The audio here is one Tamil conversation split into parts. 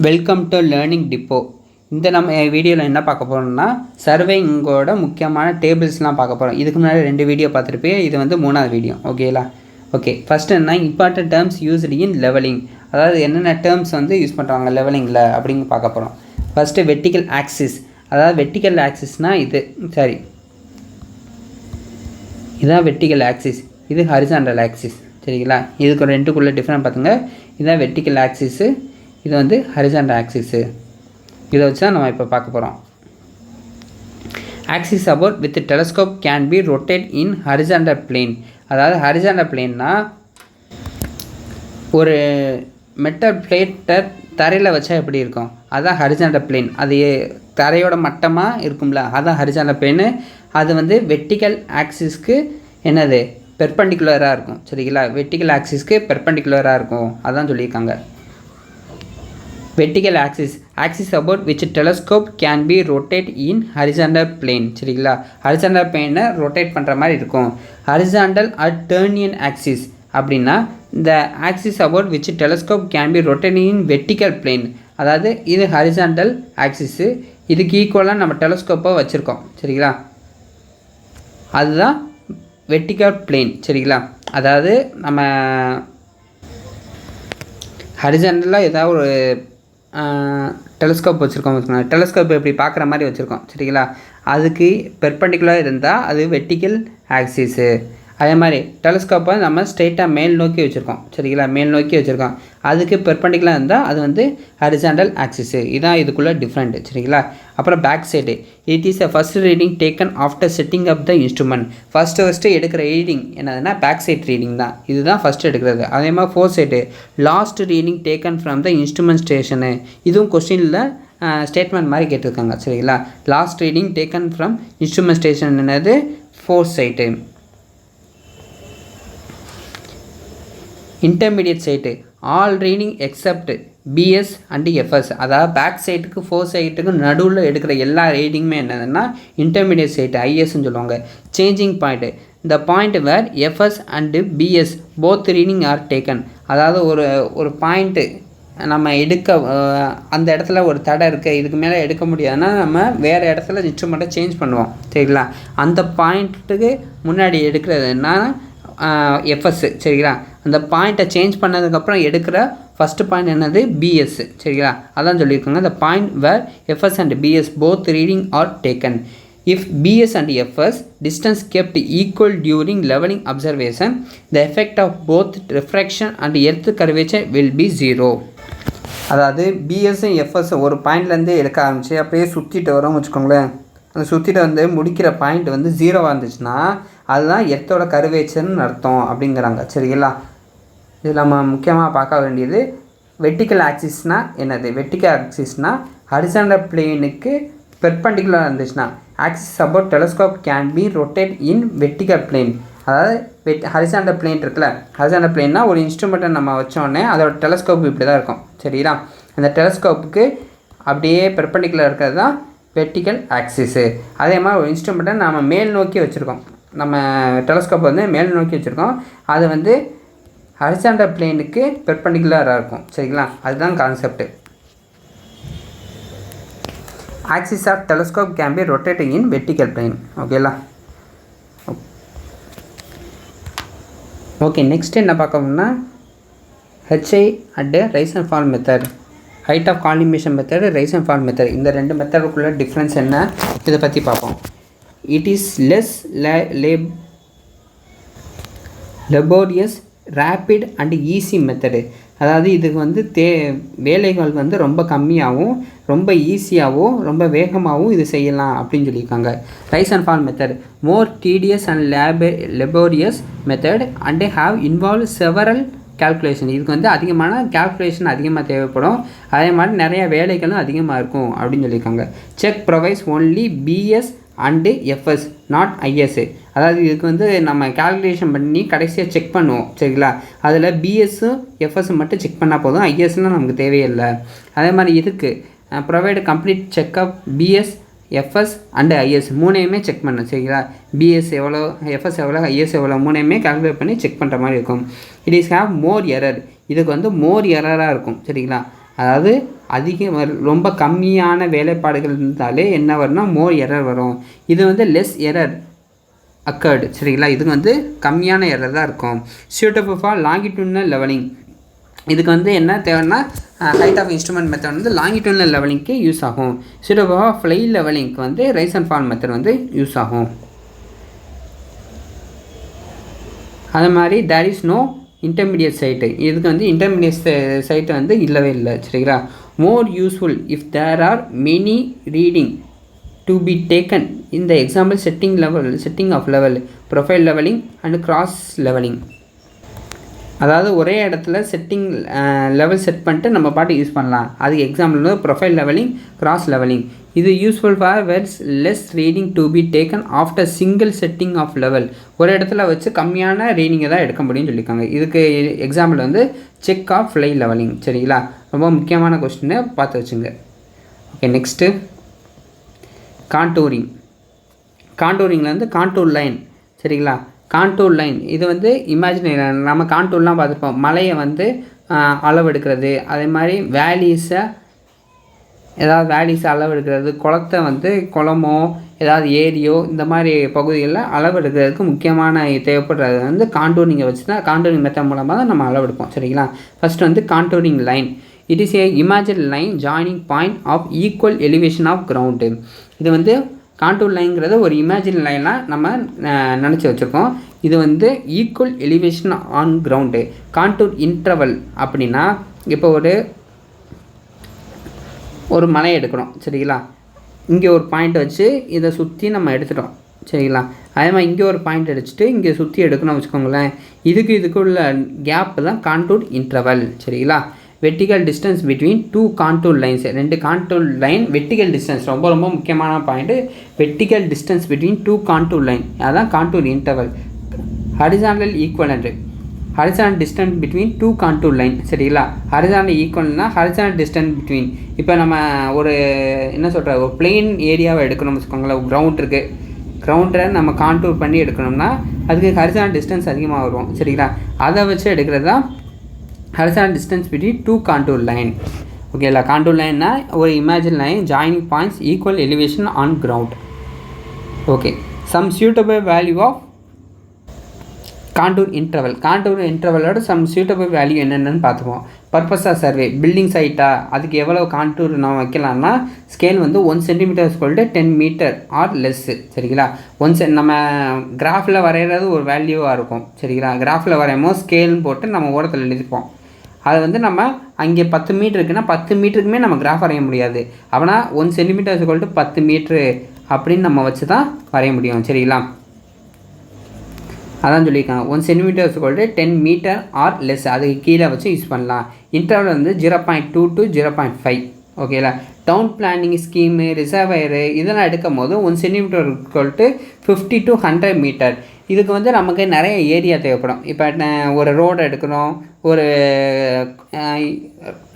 Welcome to learning depot. இந்த நம்ம வீடியோவில் என்ன பார்க்க போகிறோம்னா சர்வேயிங்கோட முக்கியமான டேபிள்ஸ்லாம் பார்க்க போகிறோம். இதுக்கு முன்னாடி 2 வீடியோ பார்த்துருப்பேன். இது வந்து 3வது வீடியோ. ஓகேலா? ஓகே, ஃபஸ்ட்டு என்ன important terms used in levelling, அதாவது என்னென்ன டேர்ம்ஸ் வந்து யூஸ் பண்ணுறாங்க லெவலிங்கில் அப்படின்னு பார்க்க போகிறோம். ஃபஸ்ட்டு வெர்டிக்கல் ஆக்சிஸ், அதாவது வெர்டிக்கல் ஆக்சிஸ்னால் இதுதான் வெர்டிக்கல் ஆக்சிஸ், இது ஹரிசாண்டல் ஆக்சிஸ். சரிங்களா? இதுக்கு ரெண்டுக்குள்ளே டிஃப்ரெண்ட் பார்த்துங்க. இதுதான் வெர்டிக்கல் ஆக்சிஸு, இது வந்து ஹரிசாண்டல் ஆக்சிஸு. இதை வச்சு தான் நம்ம இப்போ பார்க்க போகிறோம். Axis about with telescope can B rotate in horizontal plane. அதாவது ஹரிசாண்டல் பிளேன்னா ஒரு மெட்டல் பிளேட்டை தரையில் வச்சா எப்படி இருக்கும், அதுதான் ஹரிசாண்டல் பிளேன். அது தரையோட மட்டமாக இருக்கும்ல, அதுதான் ஹரிசாண்டல் பிளேனு. அது வந்து வெர்டிக்கல் ஆக்சிஸ்க்கு என்னது பெர்பெண்டிகுலராக இருக்கும். சரிங்களா? வெர்டிக்கல் ஆக்சிஸ்க்கு பெர்பெண்டிகுலராக இருக்கும், அதான் சொல்லியிருக்காங்க. Vertical axis about which telescope can be rotate in horizontal plane. சரிங்களா? ஹரிசாண்டல் பிளேனை ரொட்டேட் பண்ணுற மாதிரி இருக்கும். ஹரிசாண்டல் ஆர் டர்னியன் ஆக்சிஸ் அப்படின்னா இந்த axis about which telescope can be rotated in vertical plane, அதாவது இது ஹரிசாண்டல் ஆக்சிஸு, இதுக்கு ஈக்குவலாக நம்ம டெலஸ்கோப்பை வச்சுருக்கோம். சரிங்களா? அதுதான் வெர்டிக்கல் பிளேன். சரிங்களா? அதாவது நம்ம ஹரிசாண்டலாக ஏதாவது ஒரு டெலஸ்கோப் வச்சுருக்கோம். டெலஸ்கோப் எப்படி பார்க்குற மாதிரி வச்சுருக்கோம். சரிங்களா? அதுக்கு பெர்பெண்டிகுலர் இருந்தால் அது வெர்டிக்கல் ஆக்சிஸு. அதே மாதிரி டெலஸ்கோப்பை நம்ம ஸ்ட்ரெயிட்டாக மேல் நோக்கி வச்சுருக்கோம். சரிங்களா? மேல் நோக்கி வச்சுருக்கோம். அதுக்கு பெர்பெண்டிகுலர் இருந்தால் அது வந்து ஹரிசாண்டல் ஆக்சிஸு. இதுதான் இதுக்குள்ளே டிஃப்ரெண்ட். சரிங்களா? அப்புறம் back sight, it is a first reading taken after setting up the instrument. First எடுக்கிற ரீடிங் என்னதுன்னா பேக் சைட் ரீடிங் தான். இதுதான் ஃபஸ்ட்டு எடுக்கிறது. அதே மாதிரி fore sight last reading taken from the instrument station. இதுவும் கொஸ்டினில் ஸ்டேட்மெண்ட் மாதிரி கேட்டிருக்காங்க. சரிங்களா? Last reading taken from instrument station என்னது fore sight. Intermediate sight all reading except BS and FS, அதாவது பேக் சைட்டுக்கு ஃபோர் சைட்டுக்கு நடுவில் எடுக்கிற எல்லா ரீடிங்குமே என்னதுன்னா இன்டர்மீடியட் சைட்டு ஐஎஸ்ன்னு சொல்லுவாங்க. சேஞ்சிங் பாயிண்ட்டு இந்த point where FS and BS both reading are taken, அதாவது ஒரு பாயிண்ட்டு நம்ம அந்த இடத்துல ஒரு தடை இருக்குது, இதுக்கு மேலே எடுக்க முடியாதுன்னா நம்ம வேறு இடத்துல இன்ஸ்ட்ருமெண்ட்டை சேஞ்ச் பண்ணுவோம். சரிங்களா? அந்த பாயிண்ட்டுக்கு முன்னாடி எடுக்கிறதுனா எஃப்எஸ். சரிங்களா? அந்த பாயிண்ட்டை சேஞ்ச் பண்ணதுக்கப்புறம் எடுக்கிற ஃபஸ்ட்டு பாயிண்ட் என்னது பிஎஸ். சரிங்களா? அதான் சொல்லியிருக்காங்க. the point where fs and bs both reading are taken. If bs and fs distance kept equal during leveling observation, the effect of both refraction and earth curvature will be 0. அதாவது பிஎஸ்ஸும் எஃப்எஸ் ஒரு பாயிண்ட்லேருந்து எடுக்க ஆரம்பிச்சு அப்படியே சுற்றிட்டு வரோம்னு வச்சுக்கோங்களேன். அந்த சுற்றிட்டு வந்து முடிக்கிற பாயிண்ட் வந்து 0வாக இருந்துச்சுன்னா அதுதான் எர்த்தோட கர்வேச்சர்னு அர்த்தம் அப்படிங்கிறாங்க. சரிங்களா? இது நம்ம முக்கியமாக பார்க்க வேண்டியது வெர்டிக்கல் ஆக்சிஸ்னால் என்னது. வெர்டிக்கல் ஆக்சிஸ்னால் ஹரிசாண்டல் பிளேனுக்கு பெர்பெண்டிகுலராக இருந்துச்சுன்னா axis about telescope can B rotate in vertical plane. அதாவது ஹரிசாண்டல் பிளேன் இருக்குல்ல, ஹரிசாண்டல் பிளேன்னா ஒரு இன்ஸ்ட்ருமெண்ட்டை நம்ம வச்சோடனே அதோட டெலஸ்கோப் இப்படி தான் இருக்கும். சரிங்களா? அந்த டெலஸ்கோப்புக்கு அப்படியே பெர்பெண்டிகுலர் இருக்கிறது தான் வெர்டிக்கல் ஆக்சிஸு. அதே மாதிரி ஒரு இன்ஸ்ட்ருமெண்ட்டை நம்ம மேல் நோக்கி வச்சுருக்கோம். நம்ம டெலஸ்கோப் வந்து மேல் நோக்கி வச்சுருக்கோம். அது வந்து ஹரிசாண்டல் பிளேனுக்கு பெர்பெண்டிகுலராக இருக்கும். சரிங்களா? அதுதான் concept. Axis of telescope can be rotating in vertical plane. ஓகேலா? ஓகே, நெக்ஸ்ட் என்ன பார்க்கணும்னா HI and rise and fall method, height of collimation method, rise and fall method. இந்த 2 மெத்தடுக்குள்ள டிஃப்ரென்ஸ் என்ன, இதை பற்றி பார்ப்போம். It is less laborious rapid and easy method. அதாவது இதுக்கு வந்து வேலைகள் வந்து ரொம்ப கம்மியாகவும் ரொம்ப ஈஸியாகவும் ரொம்ப வேகமாகவும் இது செய்யலாம் அப்படின்னு சொல்லியிருக்காங்க. Rice and fall method more tedious and laborious method and have involve several calculation. இதுக்கு வந்து அதிகமான கால்குலேஷன் அதிகமாக தேவைப்படும். அதே மாதிரி நிறைய வேலைகளும் அதிகமாக இருக்கும் அப்படின்னு சொல்லியிருக்காங்க. Check provides only BS and FS not IS. அதாவது இதுக்கு வந்து நம்ம கால்குலேஷன் பண்ணி கடைசியாக செக் பண்ணுவோம். சரிங்களா? அதில் பிஎஸ்ஸும் எஃப்எஸ்ஸும் மட்டும் செக் பண்ணால் போதும், ஐஎஸ்லாம் நமக்கு தேவையில்லை. அதே மாதிரி இதுக்கு provide complete checkup BS FS and IS மூணையுமே செக் பண்ணணும். சரிங்களா? பிஎஸ் எவ்வளோ, எஃப்எஸ் எவ்வளோ, ஐஎஸ் எவ்வளோ மூணையுமே கால்குலேட் பண்ணி செக் பண்ணுற மாதிரி இருக்கும். It is have more error. இதுக்கு வந்து மோர் எரராக இருக்கும். சரிங்களா? அதாவது ரொம்ப கம்மியான வேலைப்பாடுகள் இருந்தாலே என்ன வரும்னா மோர் எரர் வரும். இது வந்து லெஸ் எரர் அக்கர்டு சரிங்களா. இதுக்கு வந்து கம்மியான எரர் தான் இருக்கும். Suitable for longitudinal levelling. இதுக்கு வந்து என்ன தேவைன்னா ஹைட் ஆஃப் இன்ஸ்ட்ருமெண்ட் மெத்தட் வந்து லாங்கிட்யூட்னல் லெவலிங்க்கு யூஸ் ஆகும். சூட்டபிள் ஃபார் ஃப்ளை லெவலிங்க்கு வந்து ரைஸ் அண்ட் ஃபால் மெத்தட் வந்து யூஸ் ஆகும். அது மாதிரி there is no intermediate sight. இதுக்கு வந்து இன்டர்மீடியட் சைட்டு வந்து இல்லவே இல்லை சரிங்களா. More useful if there are many reading to be taken இந்த example setting of level, profile levelling and cross levelling. அதாவது ஒரே இடத்துல லெவல் செட் பண்ணிட்டு நம்ம பாட்டு யூஸ் பண்ணலாம். அதுக்கு எக்ஸாம்பிள் வந்து ப்ரொஃபைல் லெவலிங், கிராஸ் லெவலிங். இது useful for wells less reading to be taken after single setting of level. ஒரு இடத்துல வச்சு கம்மியான ரீடிங்கை தான் எடுக்க முடியும்னு சொல்லியிருக்காங்க. இதுக்கு எக்ஸாம்பிள் வந்து செக் ஆஃப் ஃப்ளை லெவலிங் சரிங்களா. ரொம்ப முக்கியமான கொஸ்டினை பார்த்து வச்சுங்க. Okay, next contouring. கான்டூரிங்கில் வந்து கான்டூர் லைன் சரிங்களா. கான்டூர் லைன் இது வந்து இமேஜினரி. நம்ம கான்டூர்லாம் பார்த்துருப்போம். மலையை வந்து அளவெடுக்கிறது, அதே மாதிரி வேலிஸை அளவெடுக்கிறது, குளத்தை வந்து குளமோ ஏதாவது ஏரியோ இந்த மாதிரி பகுதிகளில் அளவெடுக்கிறதுக்கு முக்கியமான தேவைப்படுறது வந்து கான்டூரிங்கை வச்சு தான், கான்டூரிங் மெத்தட் மூலமாக தான் நம்ம அளவெடுப்போம் சரிங்களா. ஃபஸ்ட்டு வந்து contouring line. It is a imaginary line joining point of equal elevation of ground. இது வந்து கான்டூர் லைன்ங்கிறது ஒரு இமேஜினரி லைனாக நம்ம நினச்சி வச்சுருக்கோம். இது வந்து equal elevation on ground. Contour interval அப்படின்னா இப்போ ஒரு மலை எடுக்கிறோம் சரிங்களா. இங்கே ஒரு பாயிண்ட் வச்சு இதை சுற்றி நம்ம எடுத்துட்டோம் சரிங்களா. அதே மாதிரி இங்கே ஒரு பாயிண்ட் அடிச்சுட்டு இங்கே சுற்றி எடுக்கணும்னு வச்சுக்கோங்களேன். இதுக்கு உள்ள கேப்பு தான் கான்டூர் இன்டர்வல் சரிங்களா. Vertical distance between two contour lines. ரெண்டு கான்டூர் லைன் வெர்டிகல் டிஸ்டன்ஸ் ரொம்ப ரொம்ப முக்கியமான point. Vertical distance between two contour line அதான் contour interval. Horizontal equivalent, horizontal distance between two contour line சரிங்களா. ஹரிசாண்டல் ஈக்குவல்னா ஹரிசாண்டல் டிஸ்டன்ஸ் பிட்வீன். இப்போ நம்ம ஒரு ஒரு பிளெயின் ஏரியாவை எடுக்கணும்னு வச்சுக்கோங்களேன். கிரவுண்ட் இருக்குது, கிரவுண்டை நம்ம கான்டூர் பண்ணி எடுக்கணும்னா அதுக்கு ஹரிசாண்டல் டிஸ்டன்ஸ் அதிகமாக வரும் சரிங்களா. அதை வச்சு எடுக்கிறது தான் horizontal distance between two contour line. Okay, la contour line na or imaginary line joining points equal elevation on ground. Okay, some suitable value of contour interval. Contour interval oda some suitable value என்னன்னு பார்த்துப்போம். பர்பஸ் ஆஃப் சர்வே, பில்டிங் சைட்டா அதுக்கு எவ்வளோ கான்டூர் நம்ம வைக்கலாம்னா ஸ்கேல் வந்து 1 cm = 10 மீட்டர் ஆர் லெஸ்ஸு சரிங்களா. நம்ம கிராஃபில் வரைகிறது ஒரு வேல்யூவாக இருக்கும் சரிங்களா. கிராஃபில் வரையும்போது ஸ்கேல்னு போட்டு நம்ம ஓரத்தில் எழுதிப்போம். அது வந்து நம்ம அங்கே 10 மீட்டர் இருக்குன்னா 10 மீட்டருக்குமே நம்ம கிராஃப் வரைய முடியாது. அப்படின்னா 1 cm = 10 மீட்ரு அப்படின்னு நம்ம வச்சு தான் வரைய முடியும் சரிங்களா. அதான் சொல்லியிருக்காங்க 1 cm = 10 மீட்டர் ஆர் லெஸ், அதுக்கு கீழே வச்சு யூஸ் பண்ணலாம். இன்டர்வல் வந்து 0.2 to 0.5. ஓகேங்களா. டவுன் பிளானிங் ஸ்கீமு, ரிசர்வயரு இதெல்லாம் எடுக்கும் போது 1 cm = 50 to 100 மீட்டர். இதுக்கு வந்து நமக்கு நிறைய ஏரியா தேவைப்படும். இப்போ ஒரு ரோடு எடுக்கணும், ஒரு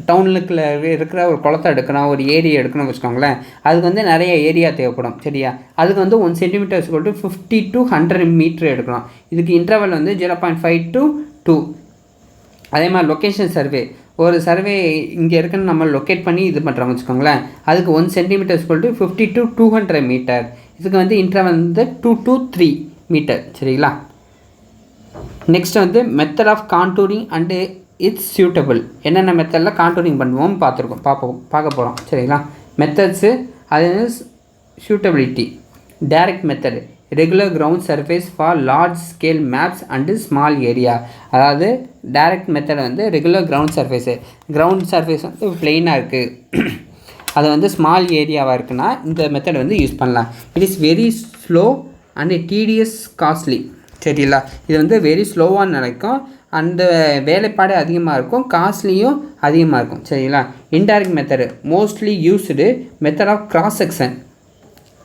டவுனுக்குள்ள இருக்கிற ஒரு குளத்தை எடுக்கணும், ஒரு ஏரியா எடுக்கணும்னு வச்சுக்கோங்களேன். அதுக்கு வந்து நிறைய ஏரியா தேவைப்படும் சரியா. அதுக்கு வந்து 1 cm = 50 to 100 மீட்டர் எடுக்கணும். இதுக்கு இன்டர்வல் வந்து 0.5 to 2. அதே மாதிரி லொக்கேஷன் சர்வே, ஒரு சர்வே இங்கே இருக்குன்னு நம்ம லொக்கேட் பண்ணி இது பண்ணுறோம்னு வச்சுக்கோங்களேன். அதுக்கு 1 cm = 50 to 200 மீட்டர். இதுக்கு வந்து இன்டர்வல் வந்து 2 to 3 மீட்டர் சரிங்களா. நெக்ஸ்ட் வந்து method of contouring and it's suitable. என்னென்ன மெத்தடில் கான்டூரிங் பண்ணுவோம் பார்க்க போகிறோம் சரிங்களா. மெத்தட்ஸு அது suitability. Direct method, regular ground surface for large scale maps and small area. அதாவது டைரக்ட் மெத்தட் வந்து ரெகுலர் கிரவுண்ட் சர்ஃபேஸ் வந்து பிளெயினாக இருக்குது, அது வந்து ஸ்மால் ஏரியாவாக இருக்குன்னா இந்த மெத்தட் வந்து யூஸ் பண்ணலாம். It is very slow and tedious costly சரிங்களா. இது வந்து வெரி ஸ்லோவாக நடக்கும், அந்த வேலைப்பாடு அதிகமாக இருக்கும், காஸ்ட்லியும் அதிகமாக இருக்கும் சரிங்களா. Indirect method mostly used method of cross section.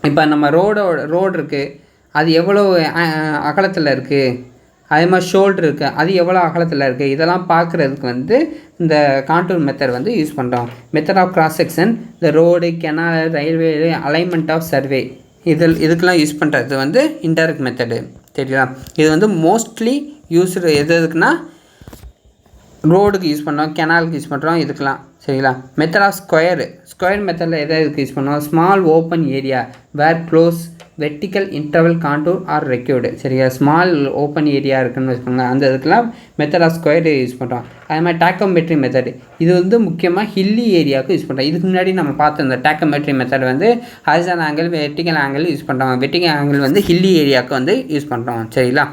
இப்போ நம்ம ரோடு இருக்குது, அது எவ்வளோ அகலத்தில் இருக்குது, அதே மாதிரி ஷோல்டர் இருக்குது, அது எவ்வளோ அகலத்தில் இருக்குது, இதெல்லாம் பார்க்குறதுக்கு வந்து இந்த கான்டூர் மெத்தட் வந்து யூஸ் பண்ணுறோம். மெத்தட் ஆஃப் கிராஸ் செக்ஷன், இந்த road, canal, railway, alignment of survey இதுக்கெல்லாம் யூஸ் பண்ணுறது வந்து இன்டைரக்ட் மெத்தடு சரிங்களா. இது வந்து மோஸ்ட்லி யூஸ்டு எதுக்குன்னா ரோடுக்கு யூஸ் பண்ணுறோம், கெனாலுக்கு யூஸ் பண்ணுறோம் இதுக்கெலாம் சரிங்களா. மெத்தட் ஆஃப் ஸ்கொயர் மெத்தடில் எதை இதுக்கு யூஸ் பண்ணுவோம், small open area where close vertical interval contour are required. சரியா, ஸ்மால் ஓப்பன் ஏரியா இருக்குன்னு வச்சுக்கோங்க, அந்த இதுக்கெலாம் மெத்தட் ஆஃப் ஸ்கொயர் யூஸ் பண்ணுறோம். அது மாதிரி டாக்கோமெட்ரி மெத்தட் இது வந்து முக்கியமாக ஹில்லி ஏரியாவுக்கு யூஸ் பண்ணுறோம். இதுக்கு முன்னாடி நம்ம பார்த்த இந்த டாக்கோமெட்ரி மெத்தட் வந்து horizontal angle vertical angle use பண்ணுறோம். வெர்டிக்கல் ஆங்கிள் வந்து ஹில்லி ஏரியாவுக்கு வந்து யூஸ் பண்ணுறோம். சரிங்களா.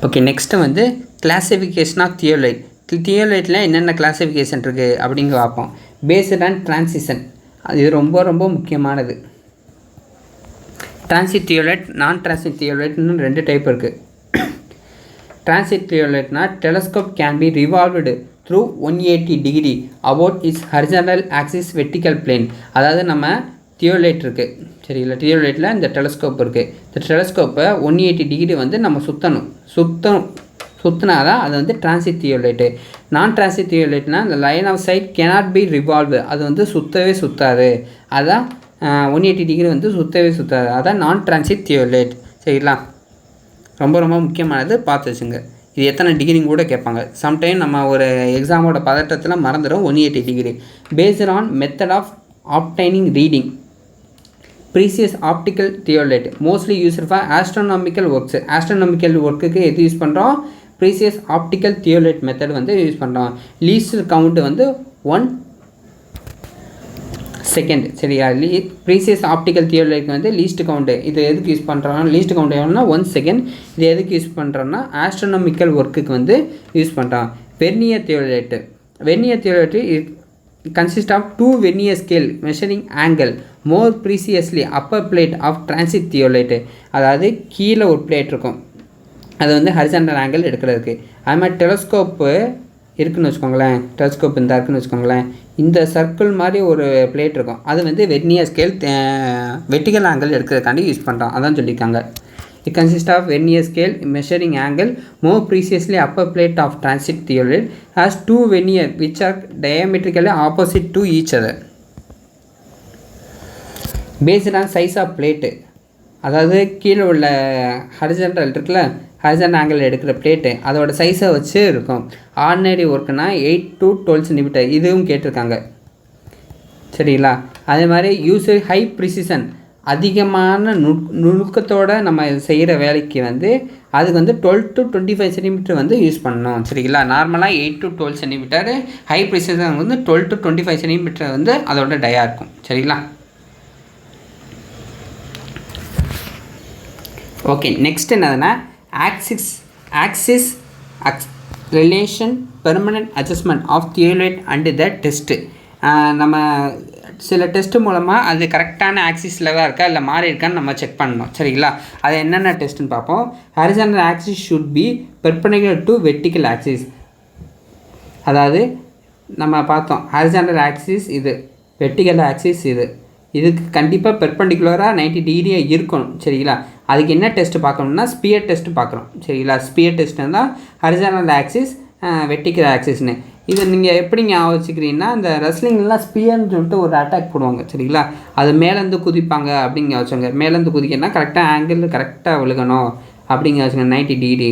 ஓகே, நெக்ஸ்ட்டு வந்து கிளாசிஃபிகேஷன் ஆஃப் தியோலைட். தியோலைட்டில் என்னென்ன கிளாசிஃபிகேஷன் இருக்குது அப்படிங்க பார்ப்போம். பேஸ்ட் ஆன் டிரான்சிஷன், அது ரொம்ப ரொம்ப முக்கியமானது. டிரான்சிட் தியோலைட், நான் டிரான்சிட் தியோலைட்னு 2 டைப் இருக்குது. டிரான்சிட் தியோலைட்னா telescope can be revolved through 180 degree about its horizontal axis vertical plane. அதாவது நம்ம தியோலைட் இருக்குது, சரிங்களா, தியோலைட்டில் இந்த டெலஸ்கோப் இருக்குது. இந்த டெலஸ்கோப்பை 180 டிகிரி வந்து நம்ம சுற்றினா தான் அது வந்து டிரான்சிட் தியோலைட்டு. நான் டிரான்சிட் தியோலைட்னால் இந்த line of sight cannot be revolve, அது வந்து சுத்தாது. அதான் 180 டிகிரி வந்து சுத்தாது. அதான் நான் டிரான்சிட் தியோலைட். சரிங்களா, ரொம்ப ரொம்ப முக்கியமானது, பார்த்து வச்சுங்க. இது எத்தனை டிகிரின்னு கூட கேட்பாங்க. சம்டைம் நம்ம ஒரு எக்ஸாமோட பதட்டத்தில் மறந்துடும் 180 degree. Based on method of obtaining reading. Precise optical theodolite mostly used for astronomical works. Astronomical ஒர்க்குக்கு எது யூஸ் பண்ணுறோம், ப்ரீசியஸ் ஆப்டிக்கல் தியோலைட் மெத்தட் வந்து யூஸ் பண்ணுறோம். லீஸ்ட் கவுண்ட் வந்து 1 செகண்ட். சரியா, ப்ரீசியஸ் ஆப்டிக்கல் தியோலைட்க்கு வந்து லீஸ்ட் கவுண்ட்டு இது எதுக்கு யூஸ் பண்ணுறோம், லீஸ்ட் கவுண்ட் எவ்வளோனா 1 செகண்ட். இது எதுக்கு யூஸ் பண்ணுறோன்னா ஆஸ்ட்ரோனாமிக்கல் ஒர்க்குக்கு வந்து யூஸ் பண்ணுறோம். Vernier theodolite consist of 2 vernier scale measuring angle more precisely upper plate of transit theolite. அதாவது கீழே ஒரு பிளேட் இருக்கும், அது வந்து ஹரிசாண்டல் ஆங்கிள் எடுக்கிறதுக்கு. அது மாதிரி டெலஸ்கோப்பு இருக்குதுன்னு வச்சுக்கோங்களேன், டெலஸ்கோப் இந்த இருக்குன்னு வச்சுக்கோங்களேன், இந்த சர்க்கிள் மாதிரி ஒரு பிளேட் இருக்கும், அது வந்து வெர்னியர் ஸ்கேல் வெர்டிக்கல் ஆங்கிள் எடுக்கிறதுக்காண்டி யூஸ் பண்ணுறோம். அதான் சொல்லியிருக்காங்க. It consists of vernier scale measuring angle more precisely upper plate of transit theolite has 2 vernier which are diametrically opposite to each other. Based on size of plate, அதாவது கீழே உள்ள ஹரிசாண்டல் இருக்குல்ல, ஹரிசாண்டல் ஆங்கிள் எடுக்கிற பிளேட்டு அதோட சைஸை வச்சு இருக்கும். ஆர்டினரி ஒர்க்குனா 8 to 12 சென்டிமீட்டர், இதுவும் கேட்டிருக்காங்க. சரிங்களா. அதே மாதிரி யூஸ் ஹை ப்ரிசிஷன், அதிகமான நுணுக்கத்தோடு நம்ம செய்கிற வேலைக்கு வந்து அதுக்கு வந்து 12 to 25 சென்டிமீட்டர் வந்து யூஸ் பண்ணணும். சரிங்களா. நார்மலாக 8 to 12 சென்டிமீட்டர், ஹை ப்ரிசிஷன் வந்து 12 to 25 சென்டிமீட்டர் வந்து அதோட டயா இருக்கும். சரிங்களா. ஓகே, நெக்ஸ்ட் என்னதுன்னா axis relation permanent adjustment of theodolite and the test. நம்ம சில டெஸ்ட்டு மூலமாக அது கரெக்டான ஆக்சிஸில் தான் இருக்கா இல்லை மாறி இருக்கான்னு நம்ம செக் பண்ணணும். சரிங்களா. அது என்னென்ன டெஸ்ட்டுன்னு பார்ப்போம். Horizontal axis should be perpendicular to vertical axis. அதாவது நம்ம பார்த்தோம் ஹரிசாண்டல் ஆக்சிஸ் இது, வெர்டிக்கல் ஆக்சிஸ் இதுக்கு கண்டிப்பாக பெர்பெண்டிகுலராக 90 டிகிரியாக இருக்கணும். சரிங்களா. அதுக்கு என்ன டெஸ்ட்டு பார்க்கணும்னா ஸ்பியர் டெஸ்ட்டு பார்க்குறோம். சரிங்களா. ஸ்பியர் டெஸ்ட்டு தான் ஹரிசாண்டல் ஆக்சிஸ் வெர்டிக்கல் ஆக்சிஸ்னு. இது நீங்கள் எப்படி ஞாபகம் வச்சுக்கிறீங்கன்னா, இந்த ரெஸ்லிங்லாம் ஸ்பியர்னு சொல்லிட்டு ஒரு அட்டாக் போடுவாங்க. சரிங்களா. அது மேலேருந்து குதிப்பாங்க அப்படிங்க வச்சுங்க. மேலேருந்து குதிக்கணும்னா கரெக்டாக ஆங்கிள் கரெக்டாக விழுகணும் அப்படிங்க வச்சுங்க, 90 டிகிரி.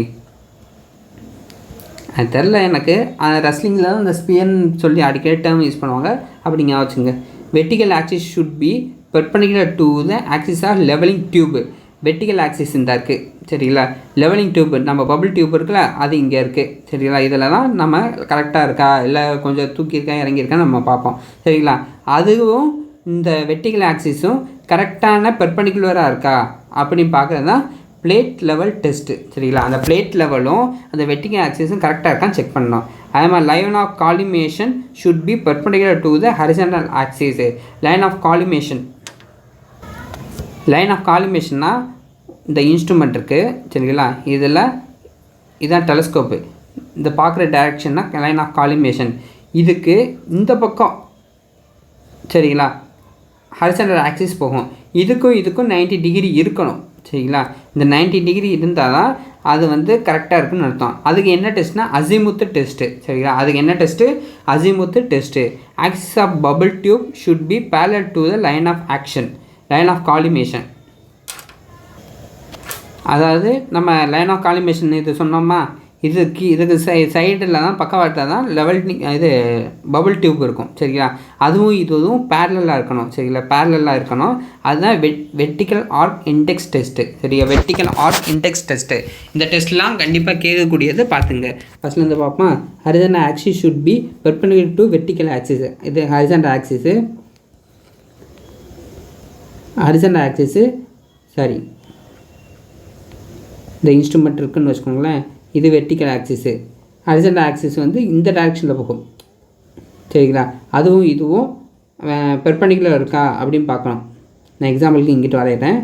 அது தெரில எனக்கு, அந்த ரெஸ்லிங்கில் இந்த ஸ்பியர்னு சொல்லி அடிக்கடி டேர்ம் யூஸ் பண்ணுவாங்க அப்படிங்க வச்சுங்க. Vertical axis should be perpendicular to the axis of levelling tube. Vertical axis இந்த இருக்குது. சரிங்களா. லெவலிங் டியூப், நம்ம பபிள் டியூப் இருக்குல்ல, அது இங்கே இருக்குது. சரிங்களா. இதில் தான் நம்ம கரெக்டாக இருக்கா இல்லை கொஞ்சம் தூக்கியிருக்கா இறங்கியிருக்கா நம்ம பார்ப்போம். சரிங்களா. அதுவும் இந்த வெர்டிக்கல் ஆக்சிஸும் கரெக்டான பெர்பெண்டிகுலராக இருக்கா அப்படின்னு பார்க்குறது தான் பிளேட் லெவல் டெஸ்ட்டு. சரிங்களா. அந்த பிளேட் லெவலும் அந்த வெர்டிக்கல் ஆக்சிஸும் கரெக்டாக இருக்கான்னு செக் பண்ணணும். அதே மாதிரி line of collimation should be perpendicular to the horizontal axis. Line of காலிமேஷன்னா இந்த இன்ஸ்ட்ருமெண்ட் இருக்குது. சரிங்களா. இதில் இதுதான் டெலஸ்கோப்பு, இந்த பார்க்குற டைரக்ஷன்னா லைன் ஆஃப் காலிமேஷன். இதுக்கு இந்த பக்கம் சரிங்களா ஹரிசாண்டல் ஆக்சிஸ் போகும், இதுக்கும் 90 டிகிரி இருக்கணும். சரிங்களா. இந்த 90 டிகிரி இருந்தால் தான் அது வந்து கரெக்டாக இருக்குன்னு அர்த்தம். அதுக்கு என்ன டெஸ்ட்னா அசிமுத்து டெஸ்ட்டு. சரிங்களா. அதுக்கு என்ன test, azimuth test. Axis of bubble tube should be parallel to the line of action, line of collimation. அதாவது நம்ம லைன் ஆஃப் காலிமேஷன் இது சொன்னோமா, இதுக்கு சைடில் தான் பக்கவாட்டில் தான் இது பபுள் டியூப் இருக்கும் சரிங்களா. அதுவும் இதுவும் பேரலாக இருக்கணும் சரிங்களா, பேரலாக இருக்கணும். அதுதான் வெர்டிக்கல் ஆர்க் இண்டெக்ஸ் டெஸ்ட்டு சரியா, வெர்டிக்கல் ஆர்க் இண்டெக்ஸ் டெஸ்ட்டு. இந்த டெஸ்ட்லாம் கண்டிப்பாக கேட்கக்கூடியது பார்த்துங்க. ஃபஸ்ட்டில் இருந்து பார்ப்போம். Horizontal axis should be perpendicular to vertical axis. இது horizontal axis, horizontal axis sorry இந்த இன்ஸ்ட்ருமெண்ட் இருக்குதுன்னு வச்சுக்கோங்களேன். இது வெர்டிக்கல் ஆக்சிஸு, ஹரிசாண்டல் ஆக்சிஸ் வந்து இந்த டைரெக்ஷனில் போகும் சரிங்களா. அதுவும் இதுவும் பெர்பெண்டிகுலர் இருக்கா அப்படின்னு பார்க்கணும். நான் எக்ஸாம்பிளுக்கு இங்கிட்டு வரைகிறேன்.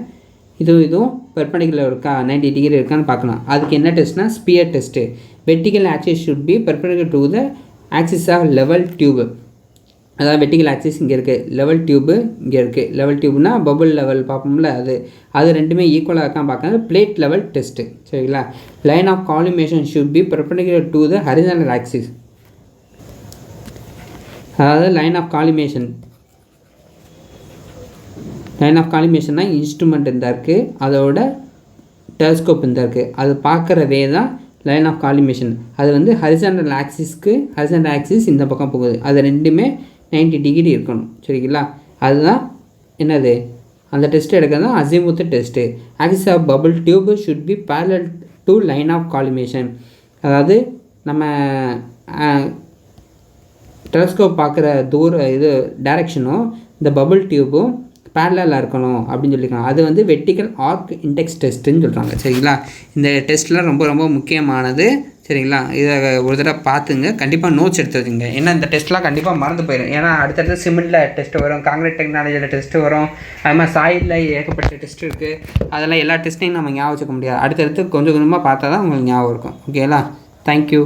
இதுவும் பெர்பெண்டிகுலர் இருக்கா, 90 டிகிரி இருக்கான்னு பார்க்கணும். அதுக்கு என்ன டெஸ்ட்னா spire test. Vertical axis should be perpendicular to the axis of level tube. அதாவது வெர்டிக்கல் ஆக்சிஸ் இங்கே இருக்குது, லெவல் டியூப்பு இங்கே இருக்குது. லெவல் டியூப்னா பபுள் லெவல் பார்ப்போம்ல, அது ரெண்டுமே ஈக்குவலாக இருக்கான்னு பார்க்கறது பிளேட் லெவல் டெஸ்ட்டு சரிங்களா. Line of collimation should be perpendicular to the horizontal axis. அதாவது லைன் ஆஃப் காலிமேஷன்னா இன்ஸ்ட்ருமெண்ட் இந்த இருக்குது, அதோட டெலஸ்கோப் இந்த இருக்குது. அது பார்க்குற வே தான் லைன் ஆஃப் காலிமேஷன். அது வந்து ஹரிசாண்டல் ஆக்சிஸ் இந்த பக்கம் போகுது. அது ரெண்டுமே 90 டிகிரி இருக்கணும் சரிங்களா. அதுதான் என்னது அந்த டெஸ்ட் எடுக்கிறது தான் azimuth test. Axis of bubble tube should be parallel to line of collimation. அதாவது நம்ம டெலஸ்கோப் பார்க்குற டைரெக்ஷனும் இந்த பபுள் டியூப்பும் பேரலாக இருக்கணும் அப்படின்னு சொல்லியிருக்காங்க. அது வந்து வெர்டிக்கல் ஆர்க் இண்டெக்ஸ் டெஸ்ட்டுன்னு சொல்கிறாங்க சரிங்களா. இந்த டெஸ்ட்லாம் ரொம்ப ரொம்ப முக்கியமானது சரிங்களா. இதை ஒரு தடவை பார்த்துங்க, கண்டிப்பாக நோட்ஸ் எடுத்து வச்சுங்க. ஏன்னா இந்த டெஸ்ட்லாம் கண்டிப்பாக மறந்து போயிடும். ஏன்னா அடுத்தடுத்து சிமெண்ட்டில் டெஸ்ட்டு வரும், காங்கிரீட் டெக்னாலஜியில் டெஸ்ட்டு வரும், அது மாதிரி சாயிலில் ஏகப்பட்ட டெஸ்ட் இருக்குது. அதெல்லாம் எல்லா டெஸ்ட்டையும் நம்ம ஞாபகம் வச்சுக்க முடியாது. அடுத்தடுத்து கொஞ்சம் கொஞ்சமாக பார்த்தா தான் உங்களுக்கு ஞாபகம் இருக்கும். ஓகேங்களா. தேங்க்யூ.